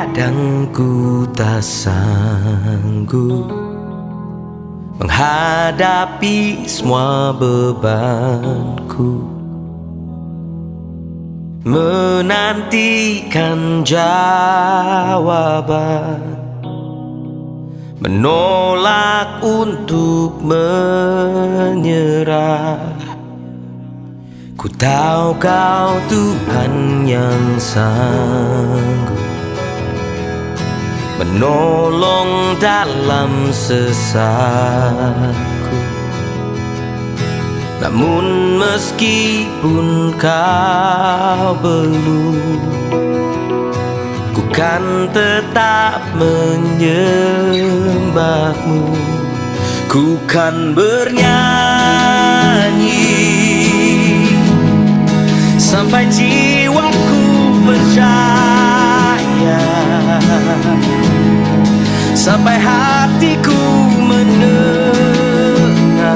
kadang ku tak sanggup menghadapi semua bebanku, menantikan jawaban, menolak untuk menyerah. Ku tahu Kau Tuhan yang sanggup menolong dalam sesatku. Namun meskipun Kau belum, ku kan tetap menyembah-Mu. Ku kan bernyanyi sampai jiwaku percaya, sampai hatiku mendengar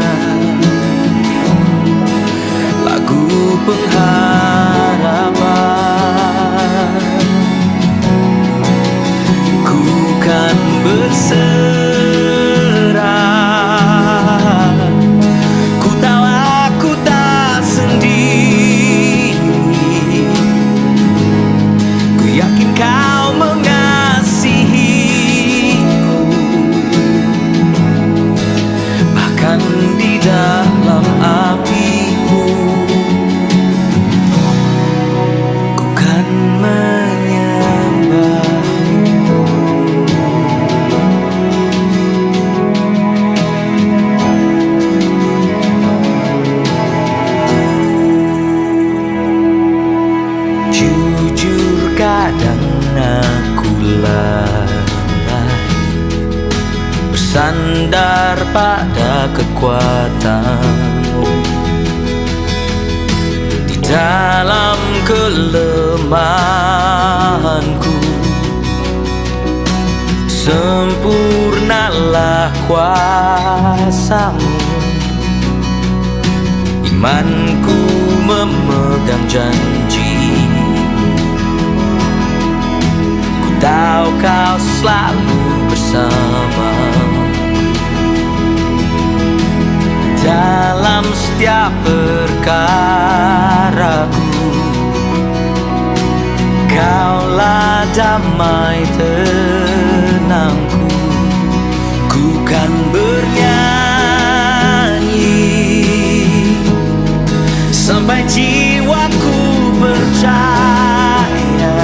lagu pengharapan. Ku kan berserah, ku tahu aku tak sendiri. Ku yakin Kau mengasihiku, bahkan di dalam api-Mu. Ku kan menyembah-Mu. Jujur kadang aku lalai bersandar pada kekuatan-Mu. Di dalam kelemahanku, sempurnalah kuasa-Mu. Imanku memegang janji, ku tahu Kau selalu bersama dalam setiap perkaraku. Kaulah damai tenangku. Ku kan bernyanyi sampai jiwaku percaya,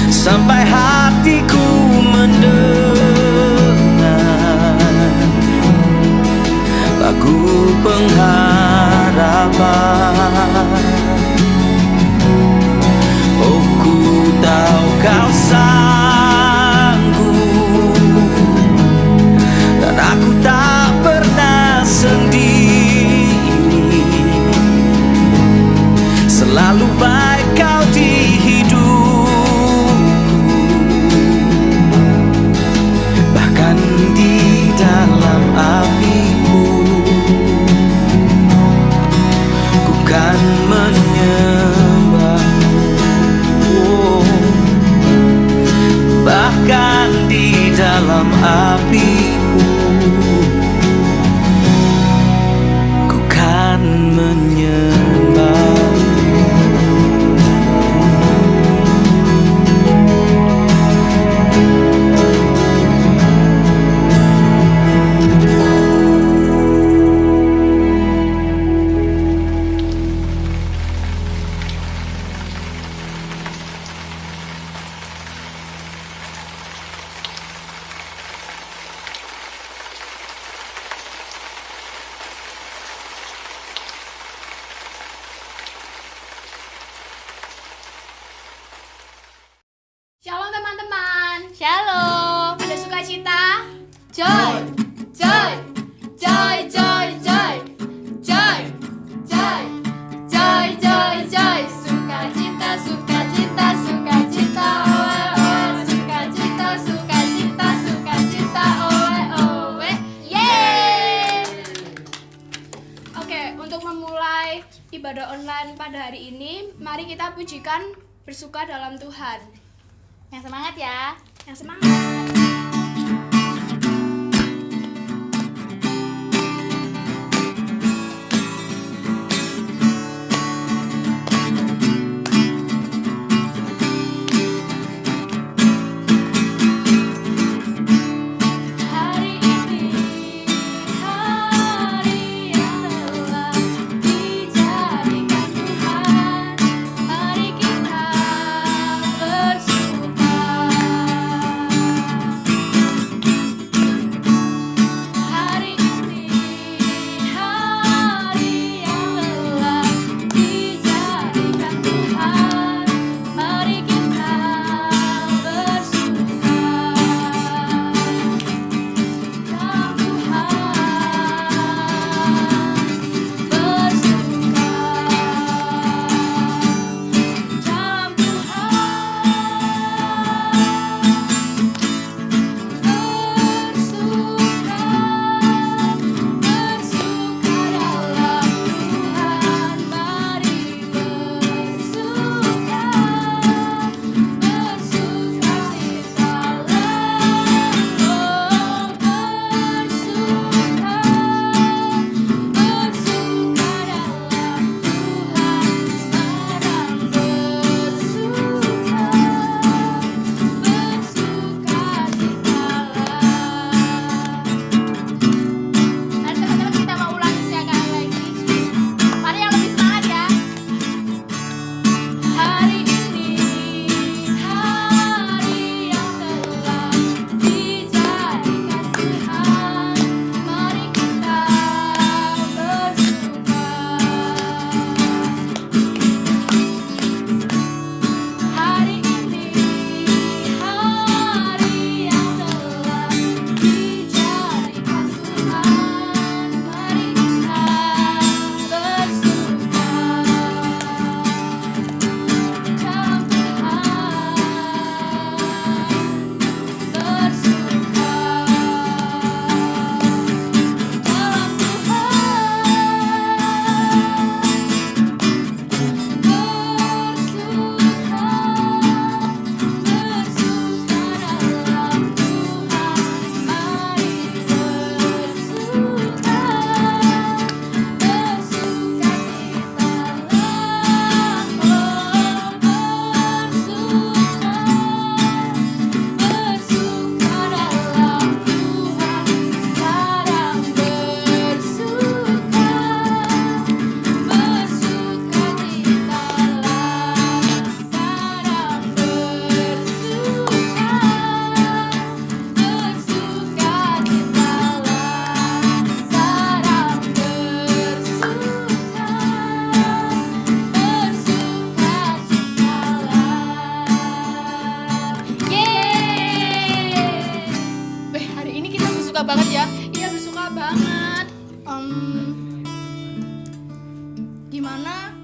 sampai hatiku mendengar lagu pengharapan. Oh, ku tahu Kau sanggup, dan aku tak pernah sendiri. Selalu baik Kau di hidupku, bahkan di dalam api-Mu. Ku kan menyembah-Mu, bahkan di dalam api-Mu. Ku kan menyembah-Mu. Shalom teman-teman, shalom. Ada sukacita? Joy, joy, joy, joy, joy, joy, joy, joy, joy, joy. Sukacita, sukacita, sukacita, oe oe. Sukacita, sukacita, sukacita, oe oe. Yeay. Oke, untuk memulai ibadah online pada hari ini, mari kita pujikan bersuka dalam Tuhan. Yang semangat ya. Yang semangat. Hari ini hari yang telah dijadikan Tuhan, mari kita bersuka. Hari ini hari yang telah dijadikan Tuhan, mari kita bersuka. Dalam Tuhan bersuka, dalam teman-teman kita mau ulangi sekali lagi. Mari yang lebih semangat ya. Hari ini hari yang telah dijadikan Tuhan, mari kita bersuka. Hari ini hari yang telah dijadikan Tuhan, mari kita bersuka. Dalam Tuhan bersuka, dalam hari ini kita bersuka banget ya. Iya, bersuka banget. Gimana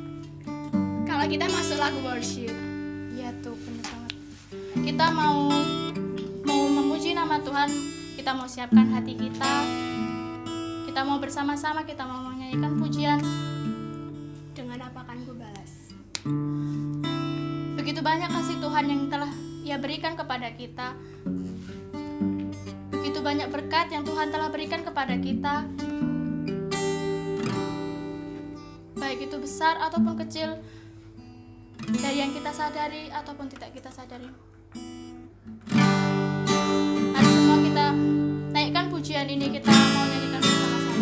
Kalau kita masuk lagu worship. ya tuh, bener banget. Kita mau memuji nama Tuhan, kita mau siapkan hati kita mau bersama-sama, kita mau menyanyikan pujian. Dengan apa akan ku balas? Begitu banyak kasih Tuhan yang telah Ia berikan kepada kita. Begitu banyak berkat yang Tuhan telah berikan kepada kita. Baik itu besar ataupun kecil, dari yang kita sadari ataupun tidak kita sadari. Mari semua kita naikkan pujian ini, kita mau nyanyikan bersama-sama.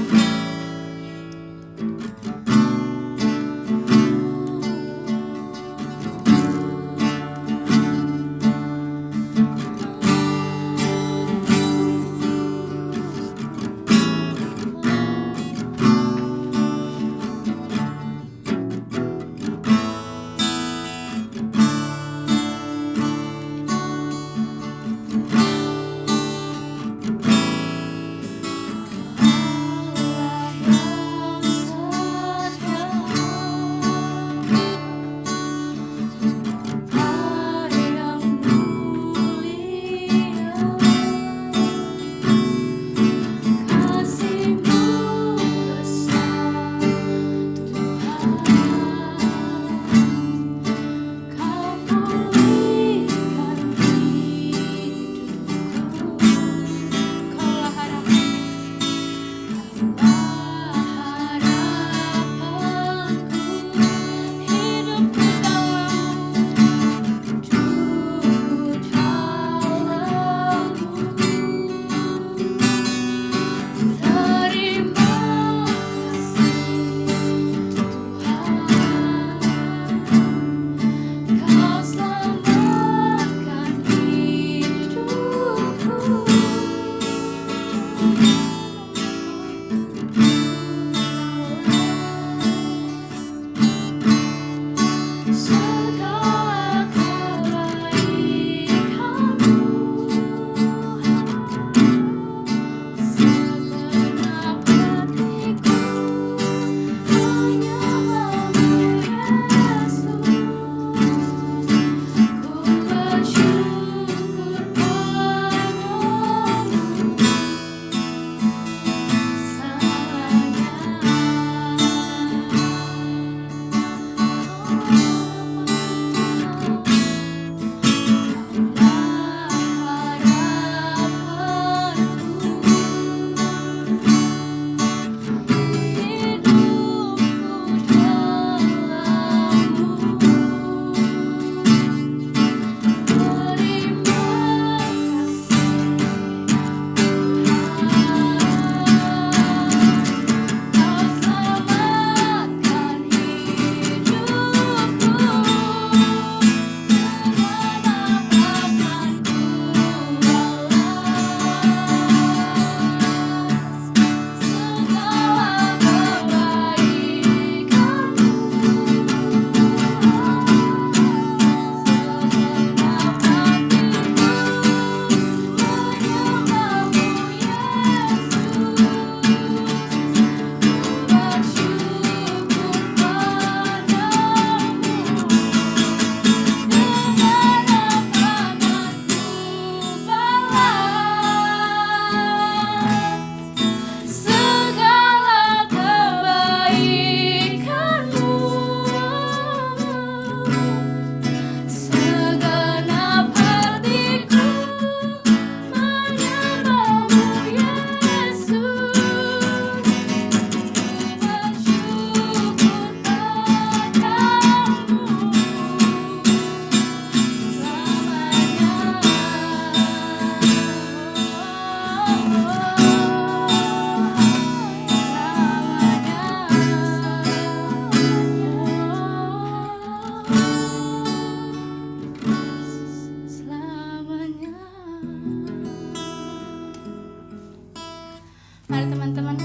Mari teman-teman,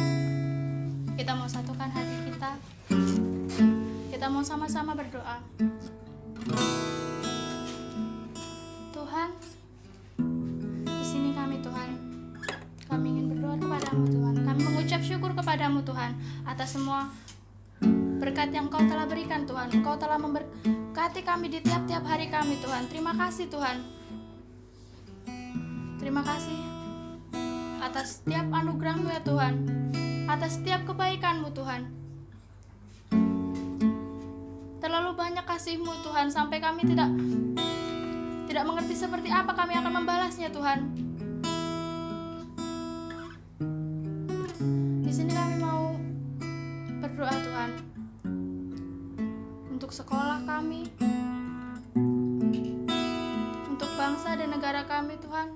kita mau satukan hati kita. Kita mau sama-sama berdoa. Tuhan, di sini kami Tuhan. Kami ingin berdoa kepadamu Tuhan. Kami mengucap syukur kepadamu Tuhan atas semua berkat yang Engkau telah berikan Tuhan. Engkau telah memberkati kami di tiap-tiap hari kami Tuhan. Terima kasih Tuhan. Terima kasih atas setiap anugerah-Mu ya Tuhan, atas setiap kebaikan-Mu Tuhan. Terlalu banyak kasih-Mu Tuhan, sampai kami tidak mengerti seperti apa kami akan membalasnya Tuhan. Di sini kami mau berdoa Tuhan untuk sekolah kami, untuk bangsa dan negara kami Tuhan.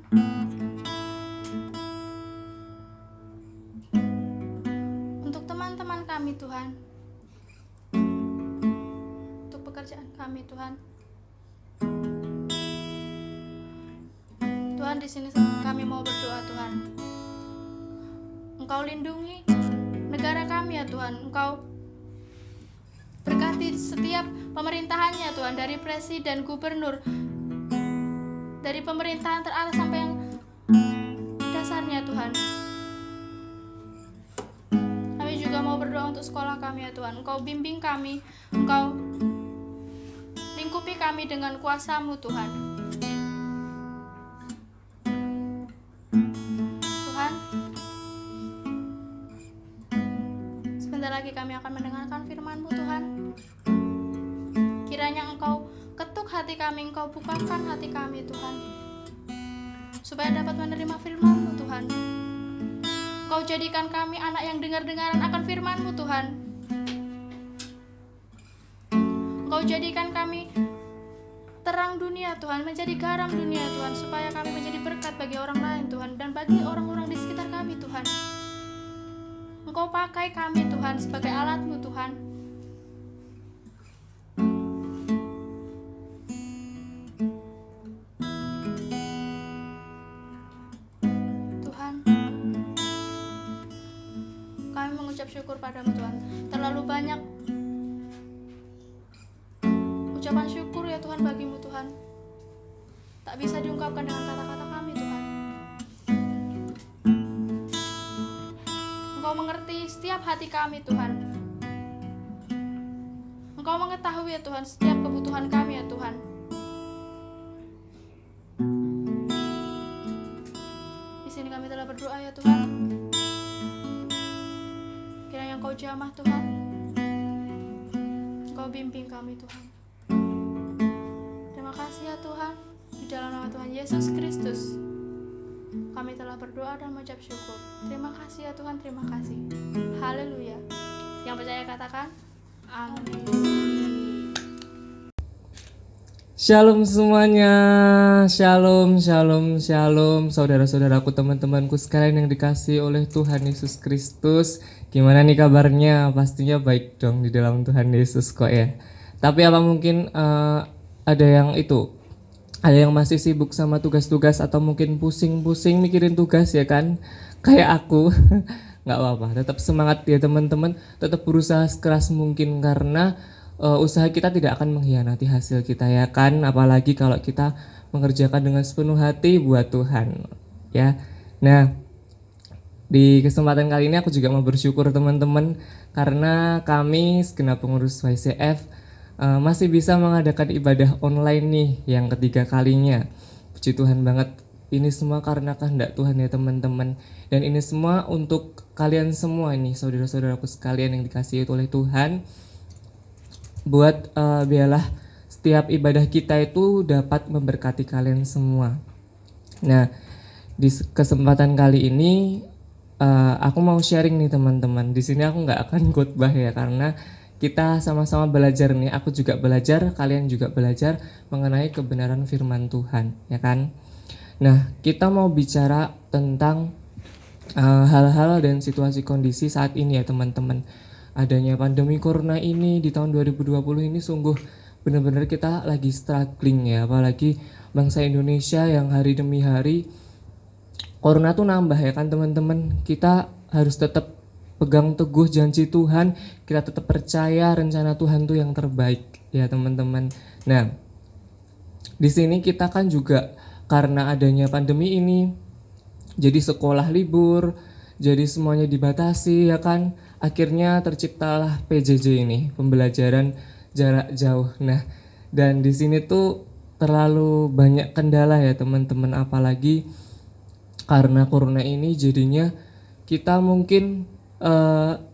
Untuk teman-teman kami Tuhan. Untuk pekerjaan kami Tuhan. Tuhan, di sini kami mau berdoa Tuhan. Engkau lindungi negara kami ya Tuhan. Engkau berkati setiap pemerintahannya Tuhan, dari presiden, gubernur, dari pemerintahan teratas sampai yang dasarnya Tuhan. Kami juga mau berdoa untuk sekolah kami ya Tuhan. Engkau bimbing kami, Engkau lingkupi kami dengan kuasa-Mu Tuhan. Tuhan, sebentar lagi kami akan mendengarkan firman-Mu Tuhan. Kiranya Engkau ketuk hati kami, Engkau bukakan hati kami Tuhan, supaya dapat menerima firman-Mu Tuhan. Engkau jadikan kami anak yang dengar-dengaran akan firman-Mu Tuhan. Engkau jadikan kami terang dunia Tuhan, menjadi garam dunia Tuhan, supaya kami menjadi berkat bagi orang lain Tuhan, dan bagi orang-orang di sekitar kami Tuhan. Engkau pakai kami Tuhan sebagai alat-Mu Tuhan. Tuhan, kami mengucap syukur padamu Tuhan. Terlalu banyak ucapan syukur ya Tuhan bagimu Tuhan, tak bisa diungkapkan dengan kata-kata kami Tuhan. Engkau mengerti setiap hati kami Tuhan. Engkau mengetahui ya Tuhan setiap kebutuhan kami ya Tuhan. Di sini kami telah berdoa ya Tuhan. Kiranya Engkau jamah Tuhan. Engkau bimbing kami Tuhan. Terima kasih ya Tuhan. Di dalam nama Tuhan Yesus Kristus kami telah berdoa dan mengucap syukur. Terima kasih ya Tuhan, terima kasih. Haleluya. Yang percaya katakan amin. Shalom semuanya, shalom, shalom, shalom, saudara-saudaraku, teman-temanku sekalian yang dikasihi oleh Tuhan Yesus Kristus. Gimana nih kabarnya? Pastinya baik dong di dalam Tuhan Yesus kok ya. Tapi apa mungkin ada yang masih sibuk sama tugas-tugas, atau mungkin pusing-pusing mikirin tugas ya kan, kayak aku. Nggak apa-apa, tetap semangat ya teman-teman, tetap berusaha sekeras mungkin, karena usaha kita tidak akan mengkhianati hasil kita ya kan, apalagi kalau kita mengerjakan dengan sepenuh hati buat Tuhan ya. Nah, di kesempatan kali ini aku juga mau bersyukur teman-teman, karena kami segenap pengurus YCF masih bisa mengadakan ibadah online nih yang ketiga kalinya. Puji Tuhan banget, ini semua karena kehendak Tuhan ya teman-teman. Dan ini semua untuk kalian semua nih, saudara-saudaraku sekalian yang dikasihi oleh Tuhan. Buat biarlah setiap ibadah kita itu dapat memberkati kalian semua. Nah, di kesempatan kali ini aku mau sharing nih teman-teman. Di sini aku nggak akan khotbah ya, karena kita sama-sama belajar nih, aku juga belajar, kalian juga belajar mengenai kebenaran firman Tuhan, ya kan? Nah, kita mau bicara tentang hal-hal dan situasi kondisi saat ini ya teman-teman. Adanya pandemi corona ini di tahun 2020 ini sungguh benar-benar kita lagi struggling ya, apalagi bangsa Indonesia yang hari demi hari corona tuh nambah ya kan teman-teman. Kita harus tetap pegang teguh janji Tuhan, kita tetap percaya rencana Tuhan tuh yang terbaik ya teman-teman. Nah, di sini kita kan juga karena adanya pandemi ini, jadi sekolah libur, jadi semuanya dibatasi ya kan. Akhirnya terciptalah PJJ ini, pembelajaran jarak jauh. Nah, dan di sini tuh terlalu banyak kendala ya teman-teman, apalagi karena corona ini jadinya kita mungkin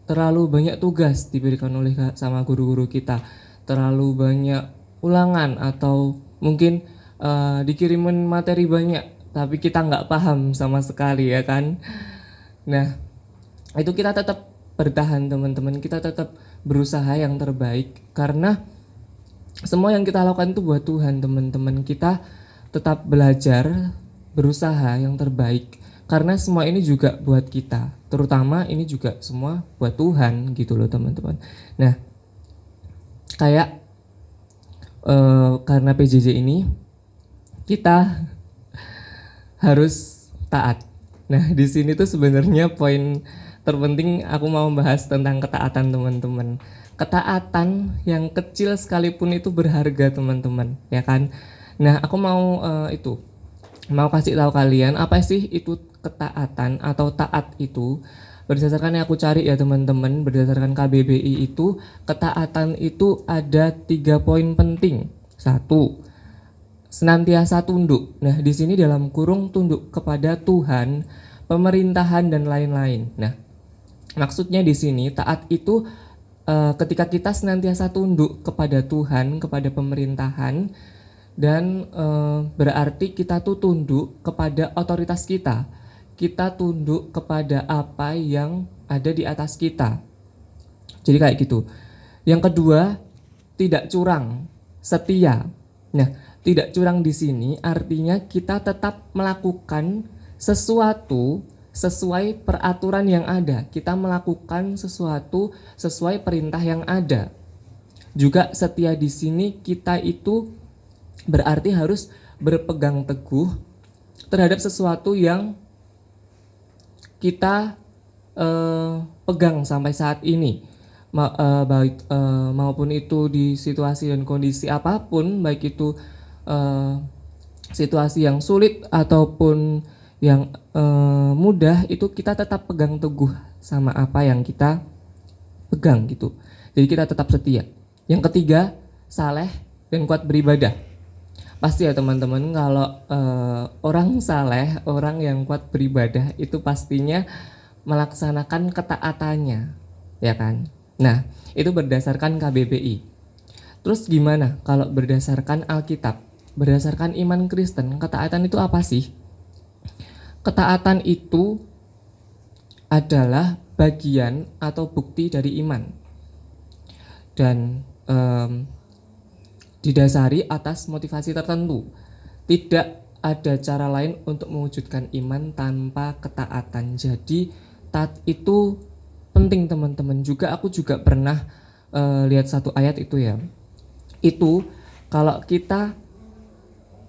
terlalu banyak tugas diberikan oleh sama guru-guru kita, terlalu banyak ulangan atau mungkin dikirimin materi banyak tapi kita nggak paham sama sekali ya kan. Nah, itu kita tetap bertahan teman-teman, kita tetap berusaha yang terbaik karena semua yang kita lakukan itu buat Tuhan teman-teman. Kita tetap belajar, berusaha yang terbaik karena semua ini juga buat kita, terutama ini juga semua buat Tuhan gitu loh teman-teman. Nah, kayak karena PJJ ini kita harus taat. Nah, di sini tuh sebenarnya poin terpenting aku mau membahas tentang ketaatan teman-teman. Ketaatan yang kecil sekalipun itu berharga teman-teman, ya kan? Nah, aku mau mau kasih tahu kalian apa sih itu ketaatan atau taat itu. Berdasarkan yang aku cari ya teman-teman, berdasarkan KBBI itu ketaatan itu ada 3 poin penting. 1, senantiasa tunduk. Nah, di sini dalam kurung tunduk kepada Tuhan, pemerintahan dan lain-lain. Nah, maksudnya di sini taat itu ketika kita senantiasa tunduk kepada Tuhan, kepada pemerintahan, dan berarti kita tuh tunduk kepada otoritas kita. Kita tunduk kepada apa yang ada di atas kita. Jadi kayak gitu. Yang kedua, tidak curang, setia. Nah, tidak curang di sini artinya kita tetap melakukan sesuatu sesuai peraturan yang ada. Kita melakukan sesuatu sesuai perintah yang ada. Juga setia di sini kita itu berarti harus berpegang teguh terhadap sesuatu yang kita pegang sampai saat ini. Maupun itu di situasi dan kondisi apapun, baik itu situasi yang sulit ataupun yang mudah, itu kita tetap pegang teguh sama apa yang kita pegang gitu. Jadi kita tetap setia. Yang ketiga, saleh dan kuat beribadah. Pasti ya teman-teman, kalau orang saleh, orang yang kuat beribadah itu pastinya melaksanakan ketaatannya, ya kan? Nah, itu berdasarkan KBBI. Terus gimana kalau berdasarkan Alkitab? Berdasarkan iman Kristen, ketaatan itu apa sih? Ketaatan itu adalah bagian atau bukti dari iman dan didasari atas motivasi tertentu. Tidak ada cara lain untuk mewujudkan iman tanpa ketaatan. Jadi taat itu penting teman-teman. Aku juga pernah lihat satu ayat itu ya. Itu kalau kita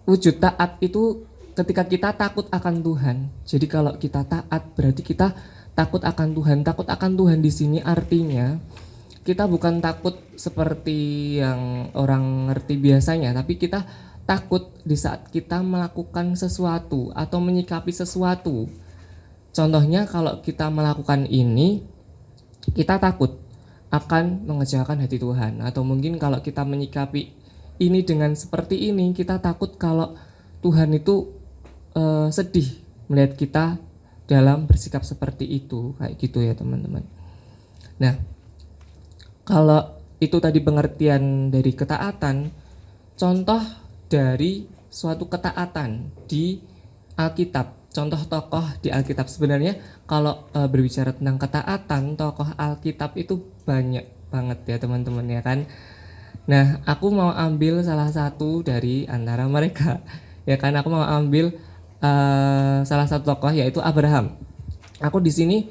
wujud taat itu ketika kita takut akan Tuhan. Jadi kalau kita taat berarti kita takut akan Tuhan. Takut akan Tuhan di sini artinya kita bukan takut seperti yang orang ngerti biasanya, tapi kita takut di saat kita melakukan sesuatu atau menyikapi sesuatu. Contohnya kalau kita melakukan ini, kita takut akan mengecewakan hati Tuhan. Atau mungkin kalau kita menyikapi ini dengan seperti ini, kita takut kalau Tuhan itu sedih melihat kita dalam bersikap seperti itu, kayak gitu ya teman-teman. Nah, kalau itu tadi pengertian dari ketaatan, contoh dari suatu ketaatan di Alkitab, contoh tokoh di Alkitab. Sebenarnya kalau berbicara tentang ketaatan, tokoh Alkitab itu banyak banget ya teman-teman ya kan. Nah, aku mau ambil salah satu dari antara mereka ya kan. Aku mau ambil salah satu tokoh yaitu Abraham. Aku di sini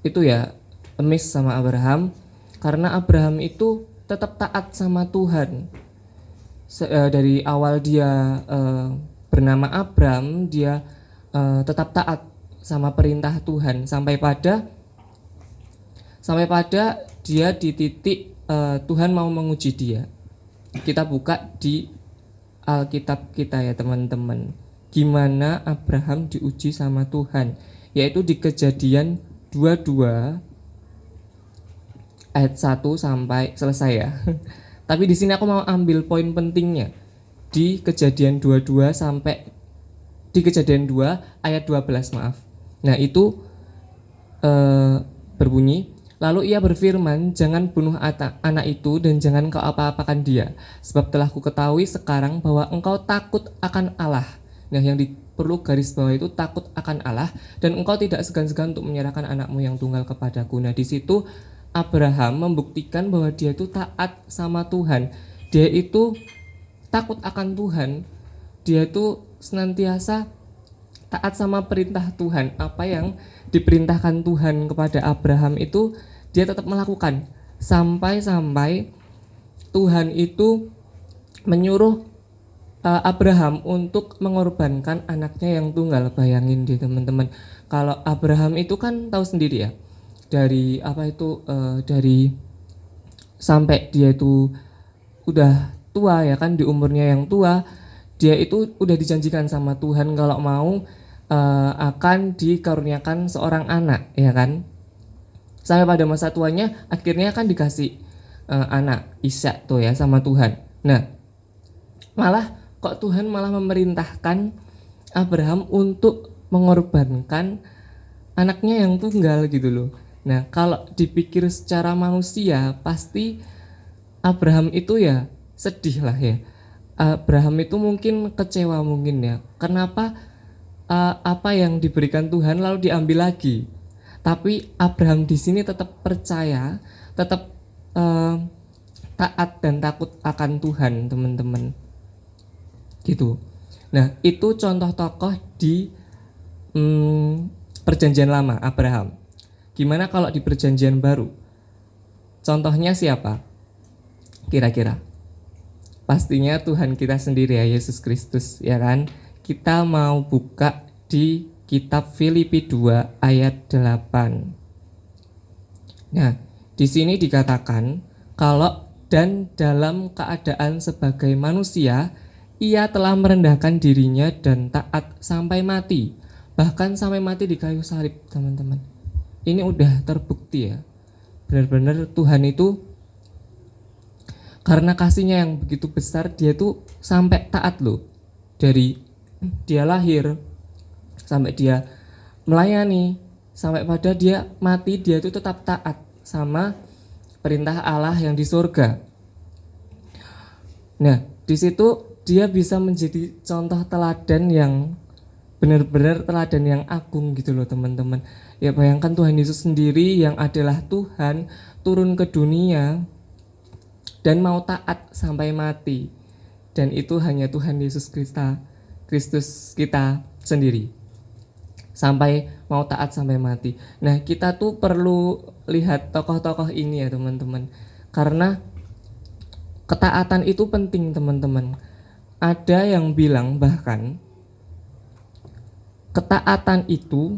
itu ya amazed sama Abraham karena Abraham itu tetap taat sama Tuhan. Dari awal dia bernama Abram, dia tetap taat sama perintah Tuhan sampai pada dia di titik Tuhan mau menguji dia. Kita buka di Alkitab kita ya teman-teman, gimana Abraham diuji sama Tuhan, yaitu di Kejadian 22 ayat 1 sampai selesai ya. Tapi di sini aku mau ambil poin pentingnya di Kejadian 22 sampai di Kejadian 2 ayat 12 maaf. Nah itu berbunyi, lalu ia berfirman, jangan bunuh anak itu dan jangan kau apa-apakan dia, sebab telah kuketahui sekarang bahwa engkau takut akan Allah. Nah yang perlu garis bawah itu takut akan Allah, dan engkau tidak segan-segan untuk menyerahkan anakmu yang tunggal kepadaku. Nah di situ Abraham membuktikan bahwa dia itu taat sama Tuhan, dia itu takut akan Tuhan, dia itu senantiasa taat sama perintah Tuhan. Apa yang diperintahkan Tuhan kepada Abraham itu dia tetap melakukan, sampai-sampai Tuhan itu menyuruh Abraham untuk mengorbankan anaknya yang tunggal. Bayangin deh teman-teman, kalau Abraham itu kan tahu sendiri ya, dari dari sampai dia itu udah tua ya kan, di umurnya yang tua, dia itu udah dijanjikan sama Tuhan kalau mau akan dikaruniakan seorang anak ya kan. Sampai pada masa tuanya akhirnya kan dikasih anak Ishak tuh ya sama Tuhan. Nah malah kok Tuhan malah memerintahkan Abraham untuk mengorbankan anaknya yang tunggal gitu loh. Nah kalau dipikir secara manusia pasti Abraham itu ya sedih lah ya. Abraham itu mungkin kecewa mungkin ya. Kenapa apa yang diberikan Tuhan lalu diambil lagi? Tapi Abraham di sini tetap percaya, tetap taat dan takut akan Tuhan teman-teman. Gitu. Nah itu contoh tokoh di Perjanjian Lama Abraham. Gimana kalau di Perjanjian Baru? Contohnya siapa? Kira-kira? Pastinya Tuhan kita sendiri ya, Yesus Kristus ya kan. Kita mau buka di kitab Filipi 2 ayat 8. Nah, di sini dikatakan kalau dan dalam keadaan sebagai manusia ia telah merendahkan dirinya dan taat sampai mati, bahkan sampai mati di kayu salib, teman-teman. Ini udah terbukti ya. Benar-benar Tuhan itu karena kasihnya yang begitu besar, dia tuh sampai taat loh. Dari dia lahir sampai dia melayani, sampai pada dia mati, dia itu tetap taat sama perintah Allah yang di surga. Nah, di situ dia bisa menjadi contoh teladan yang benar-benar teladan yang agung gitu loh teman-teman. Ya bayangkan Tuhan Yesus sendiri yang adalah Tuhan turun ke dunia dan mau taat sampai mati. Dan itu hanya Tuhan Yesus Kristus kita sendiri. Sampai mau taat sampai mati. Nah kita tuh perlu lihat tokoh-tokoh ini ya teman-teman. Karena ketaatan itu penting teman-teman. Ada yang bilang bahkan ketaatan itu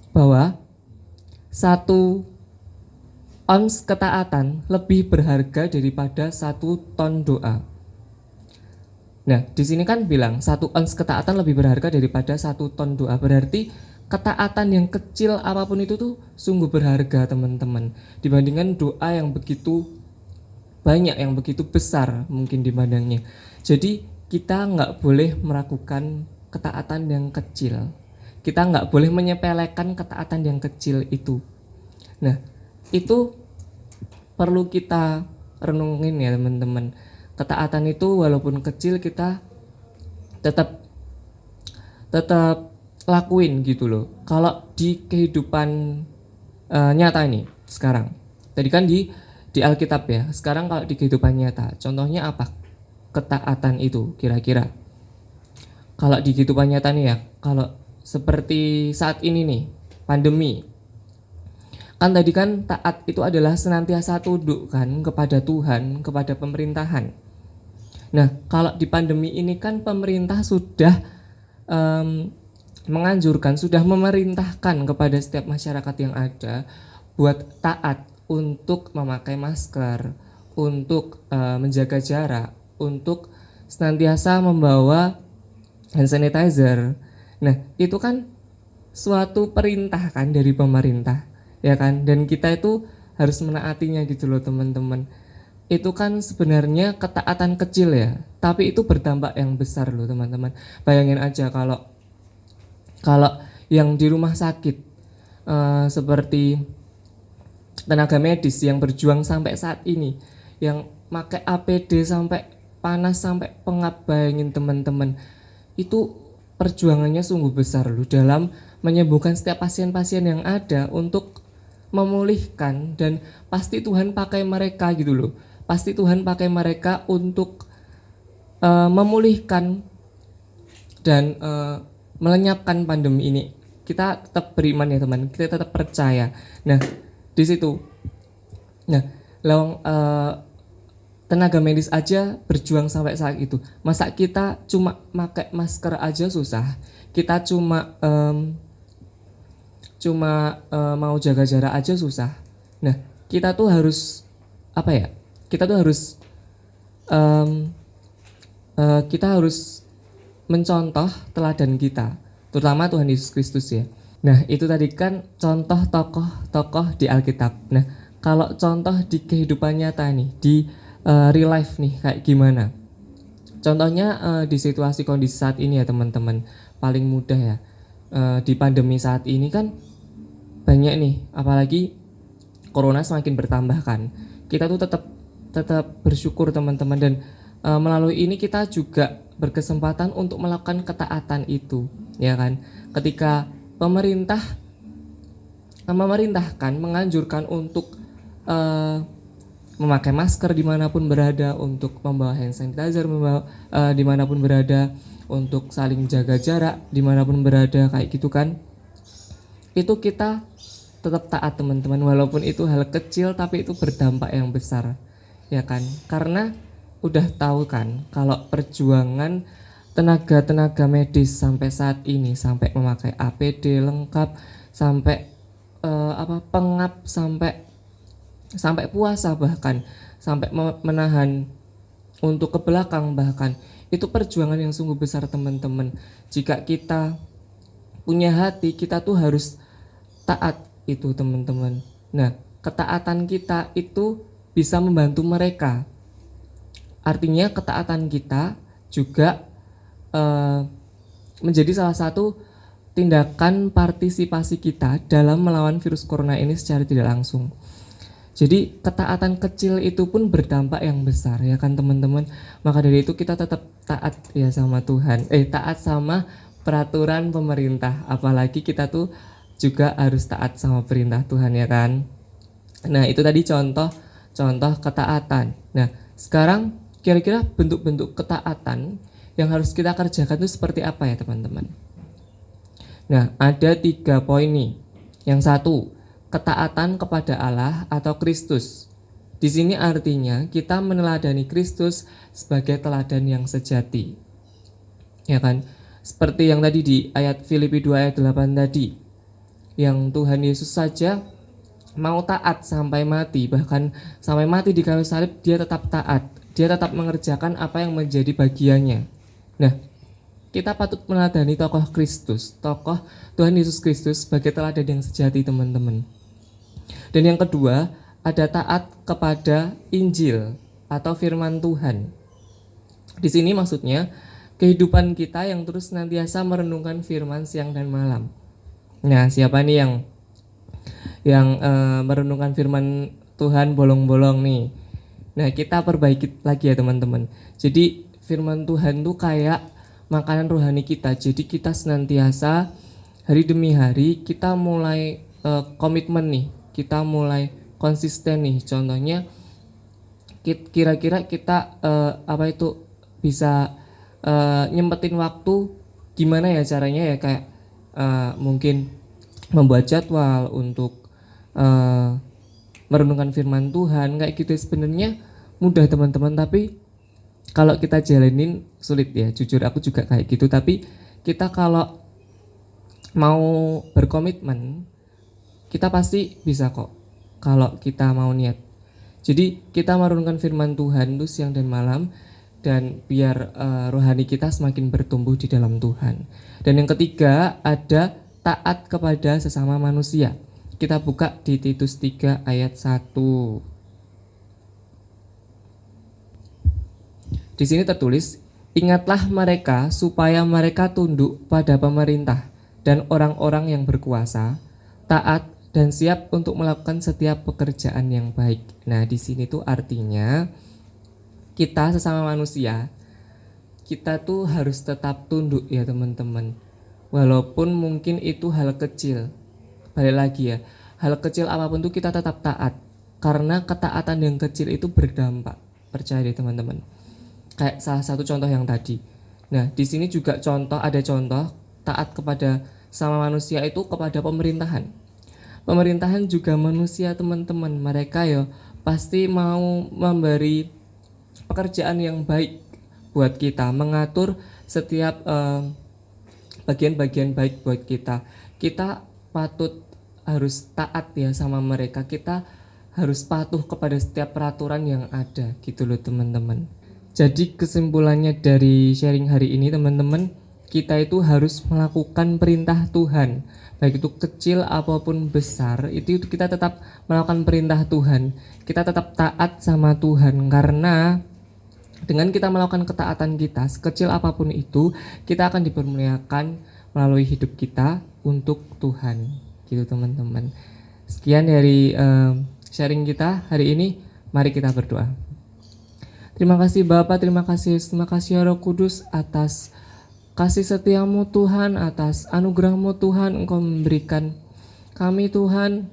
bahwa 1 ons ketaatan lebih berharga daripada 1 ton doa. Nah, di sini kan bilang 1 ons ketaatan lebih berharga daripada 1 ton doa. Berarti ketaatan yang kecil apapun itu tuh sungguh berharga teman-teman, dibandingkan doa yang begitu banyak, yang begitu besar mungkin dipandangnya. Jadi kita nggak boleh meragukan ketaatan yang kecil. Kita nggak boleh menyepelekan ketaatan yang kecil itu. Nah, itu perlu kita renungin ya teman-teman. Ketaatan itu walaupun kecil kita tetap lakuin gitu loh. Kalau di kehidupan nyata ini sekarang. Tadi kan di Alkitab ya. Sekarang kalau di kehidupan nyata, contohnya apa? Ketaatan itu kira-kira. Kalau di kehidupan nyata nih ya, kalau seperti saat ini nih, pandemi. Kan tadi kan taat itu adalah senantiasa tunduk kan kepada Tuhan, kepada pemerintahan. Nah, kalau di pandemi ini kan pemerintah sudah menganjurkan, sudah memerintahkan kepada setiap masyarakat yang ada buat taat untuk memakai masker, untuk menjaga jarak, untuk senantiasa membawa hand sanitizer. Nah, itu kan suatu perintah kan dari pemerintah, ya kan? Dan kita itu harus menaatinya gitu loh teman-teman. Itu kan sebenarnya ketaatan kecil ya, tapi itu berdampak yang besar loh teman-teman. Bayangin aja kalau yang di rumah sakit seperti tenaga medis yang berjuang sampai saat ini, yang pakai APD sampai panas sampai pengap, bayangin teman-teman. Itu perjuangannya sungguh besar loh dalam menyembuhkan setiap pasien-pasien yang ada untuk memulihkan, dan pasti Tuhan pakai mereka gitu loh. Pasti Tuhan pakai mereka untuk memulihkan dan melenyapkan pandemi ini. Kita tetap beriman ya teman, kita tetap percaya. Nah, di situ. Nah, tenaga medis aja berjuang sampai saat itu. Masa kita cuma pakai masker aja susah. Kita cuma mau jaga jarak aja susah. Nah, kita tuh harus apa ya? Kita tuh harus kita harus mencontoh teladan kita, terutama Tuhan Yesus Kristus ya. Nah, itu tadi kan contoh tokoh-tokoh di Alkitab. Nah, kalau contoh di kehidupan nyata nih, di real life nih kayak gimana? Contohnya di situasi kondisi saat ini ya teman-teman, paling mudah ya. Di pandemi saat ini kan banyak nih, apalagi corona semakin bertambah kan. Kita tuh tetap bersyukur teman-teman, dan melalui ini kita juga berkesempatan untuk melakukan ketaatan itu, ya kan? Ketika pemerintah memerintahkan, menganjurkan untuk memakai masker dimanapun berada, untuk membawa hand sanitizer, dimanapun berada, untuk saling jaga jarak dimanapun berada, kayak gitu kan? Itu kita tetap taat teman-teman, walaupun itu hal kecil tapi itu berdampak yang besar, ya kan? Karena udah tahu kan kalau perjuangan tenaga medis sampai saat ini, sampai memakai APD lengkap, sampai pengap, sampai puasa, bahkan sampai menahan untuk ke belakang, bahkan itu perjuangan yang sungguh besar teman-teman. Jika kita punya hati, kita tuh harus taat itu teman-teman. Nah, ketaatan kita itu bisa membantu mereka. Artinya ketaatan kita juga menjadi salah satu tindakan partisipasi kita dalam melawan virus corona ini secara tidak langsung. Jadi ketaatan kecil itu pun berdampak yang besar, ya kan teman-teman. Maka dari itu kita tetap taat ya sama Tuhan, taat sama peraturan pemerintah. Apalagi kita tuh juga harus taat sama perintah Tuhan, ya kan. Nah, itu tadi contoh ketaatan. Nah, sekarang kira-kira bentuk-bentuk ketaatan yang harus kita kerjakan itu seperti apa ya teman-teman? Nah, ada 3 poin nih. Yang satu, ketaatan kepada Allah atau Kristus. Di sini artinya kita meneladani Kristus sebagai teladan yang sejati. Ya kan? Seperti yang tadi di ayat Filipi 2 ayat 8 tadi. Yang Tuhan Yesus saja mau taat sampai mati, bahkan sampai mati di kayu salib dia tetap taat. Dia tetap mengerjakan apa yang menjadi bagiannya. Nah, kita patut meneladani tokoh Kristus, tokoh Tuhan Yesus Kristus sebagai teladan yang sejati teman-teman. Dan yang kedua, ada taat kepada Injil atau firman Tuhan. Di sini maksudnya kehidupan kita yang terus senantiasa merenungkan firman siang dan malam. Nah, siapa nih yang merenungkan firman Tuhan bolong-bolong nih? Nah, kita perbaiki lagi ya teman-teman. Jadi firman Tuhan tuh kayak makanan rohani kita. Jadi kita senantiasa hari demi hari kita mulai komitmen nih. Kita mulai konsisten nih. Contohnya kira-kira kita bisa nyempetin waktu gimana ya caranya ya, kayak mungkin membuat jadwal untuk merenungkan firman Tuhan kayak gitu. Sebenarnya mudah teman-teman, tapi kalau kita jalanin sulit ya. Jujur aku juga kayak gitu, tapi Kita kalau mau berkomitmen, kita pasti bisa kok kalau kita mau niat. Jadi kita merenungkan firman Tuhan itu siang dan malam, dan biar rohani kita semakin bertumbuh di dalam Tuhan. Dan yang ketiga ada taat kepada sesama manusia. Kita buka di Titus 3 ayat 1. Di sini tertulis, ingatlah mereka supaya mereka tunduk pada pemerintah dan orang-orang yang berkuasa, taat dan siap untuk melakukan setiap pekerjaan yang baik. Nah, di sini tuh artinya kita sesama manusia, kita tuh harus tetap tunduk ya teman-teman. Walaupun mungkin itu hal kecil. Balik lagi ya, hal kecil apapun tuh kita tetap taat. Karena ketaatan yang kecil itu berdampak. Percaya deh teman-teman. Kayak salah satu contoh yang tadi. Nah, di sini juga ada contoh taat kepada sama manusia itu kepada pemerintahan. Pemerintahan juga manusia teman-teman. Mereka ya pasti mau memberi pekerjaan yang baik buat kita, mengatur setiap bagian-bagian baik buat kita. Kita patut harus taat ya sama mereka. Kita harus patuh kepada setiap peraturan yang ada gitu loh teman-teman. Jadi kesimpulannya dari sharing hari ini teman-teman, kita itu harus melakukan perintah Tuhan. Baik itu kecil apapun besar, itu kita tetap melakukan perintah Tuhan. Kita tetap taat sama Tuhan, karena dengan kita melakukan ketaatan kita, sekecil apapun itu, kita akan dipermuliakan melalui hidup kita untuk Tuhan. Gitu teman-teman. Sekian dari sharing kita hari ini. Mari kita berdoa. Terima kasih Bapa, terima kasih ya Roh Kudus atas kasih setiamu Tuhan, atas anugerahmu Tuhan. Engkau memberikan kami Tuhan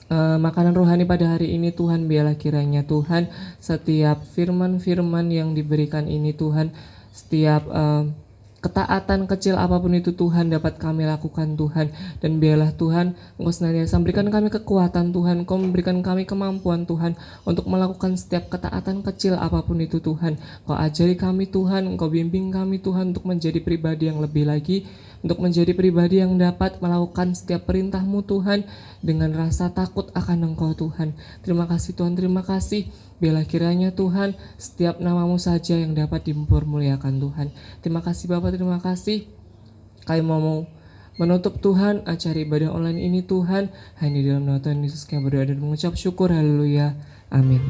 makanan rohani pada hari ini Tuhan. Biarlah kiranya Tuhan setiap firman-firman yang diberikan ini Tuhan, setiap ketaatan kecil apapun itu Tuhan dapat kami lakukan Tuhan. Dan biarlah Tuhan Engkau senantiasa berikan kami kekuatan Tuhan, Engkau memberikan kami kemampuan Tuhan untuk melakukan setiap ketaatan kecil apapun itu Tuhan. Engkau ajari kami Tuhan, Engkau bimbing kami Tuhan untuk menjadi pribadi yang lebih lagi, untuk menjadi pribadi yang dapat melakukan setiap perintah-Mu Tuhan dengan rasa takut akan Engkau Tuhan. Terima kasih Tuhan, terima kasih. Biarlah kiranya Tuhan setiap nama-Mu saja yang dapat dipermuliakan Tuhan. Terima kasih Bapak, terima kasih. Kami mau menutup Tuhan acara ibadah online ini Tuhan. Hanya di dalam nama Tuhan Yesus kami berdoa dan mengucap syukur. Haleluya. Amin.